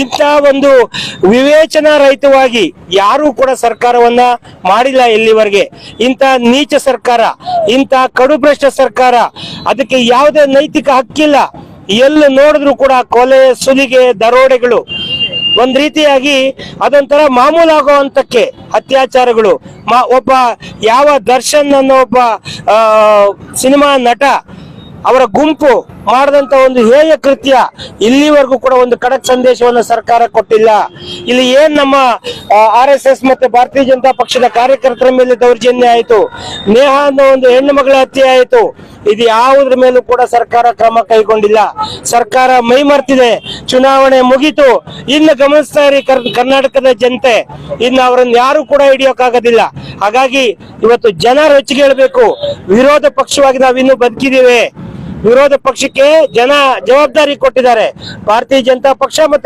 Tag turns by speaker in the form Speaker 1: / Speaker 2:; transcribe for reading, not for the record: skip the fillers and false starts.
Speaker 1: ಇಂಥ ಒಂದು ವಿವೇಚನಾ ರಹಿತವಾಗಿ ಯಾರು ಕೂಡ ಸರ್ಕಾರವನ್ನ ಮಾಡಿಲ್ಲ ಇಲ್ಲಿವರೆಗೆ. ಇಂಥ ನೀಚ ಸರ್ಕಾರ, ಇಂಥ ಕಡುಭ್ರಷ್ಟ ಸರ್ಕಾರ, ಅದಕ್ಕೆ ಯಾವುದೇ ನೈತಿಕ ಹಕ್ಕಿಲ್ಲ. ಎಲ್ಲಿ ನೋಡಿದ್ರು ಕೂಡ ಕೊಲೆ, ಸುಲಿಗೆ, ದರೋಡೆಗಳು, ಒಂದ್ ರೀತಿಯಾಗಿ ಅದೊಂಥರ ಮಾಮೂಲಾಗುವಂತಕ್ಕೆ ಅತ್ಯಾಚಾರಗಳು. ಒಬ್ಬ ಯಾವ ದರ್ಶನ್ ಅನ್ನೋ ಒಬ್ಬ ಸಿನಿಮಾ ನಟ, ಅವರ ಗುಂಪು ಮಾಡಿದಂತ ಒಂದು ಹೇಯ ಕೃತ್ಯ ಇಲ್ಲಿವರೆಗೂ ಕೂಡ ಒಂದು ಖಡಕ್ ಸಂದೇಶವನ್ನು ಸರ್ಕಾರ ಕೊಟ್ಟಿಲ್ಲ. ಇಲ್ಲಿ ಏನ್ ನಮ್ಮ RSS ಮತ್ತೆ ಭಾರತೀಯ ಜನತಾ ಪಕ್ಷದ ಕಾರ್ಯಕರ್ತರ ಮೇಲೆ ದೌರ್ಜನ್ಯ ಆಯಿತು, ನೇಹಾ ಅನ್ನೋ ಒಂದು ಹೆಣ್ಣು ಮಗಳ ಹತ್ಯೆ ಆಯಿತು, ಇದು ಯಾವುದ್ರ ಮೇಲೂ ಕೂಡ ಸರ್ಕಾರ ಕ್ರಮ ಕೈಗೊಂಡಿಲ್ಲ. ಸರ್ಕಾರ ಮೈ ಮರ್ತಿದೆ. ಚುನಾವಣೆ ಮುಗೀತು, ಇನ್ನು ಗಮನಿಸ್ತಾ ಇರಿ ಕರ್ನಾಟಕದ ಜನತೆ, ಇನ್ನು ಅವರನ್ನು ಯಾರು ಕೂಡ ಹಿಡಿಯೋಕ್ಕಾಗೋದಿಲ್ಲ. ಹಾಗಾಗಿ ಇವತ್ತು ಜನ ರೊಚ್ಚಿಗೆ ಹೇಳ್ಬೇಕು, ವಿರೋಧ ಪಕ್ಷವಾಗಿ ನಾವಿನ್ನೂ ಬದುಕಿದ್ದೇವೆ. ವಿರೋಧ ಪಕ್ಷಕ್ಕೆ ಜನ ಜವಾಬ್ದಾರಿ ಕೊಟ್ಟಿದ್ದಾರೆ. ಭಾರತೀಯ ಜನತಾ ಪಕ್ಷ ಮತ್ತೆ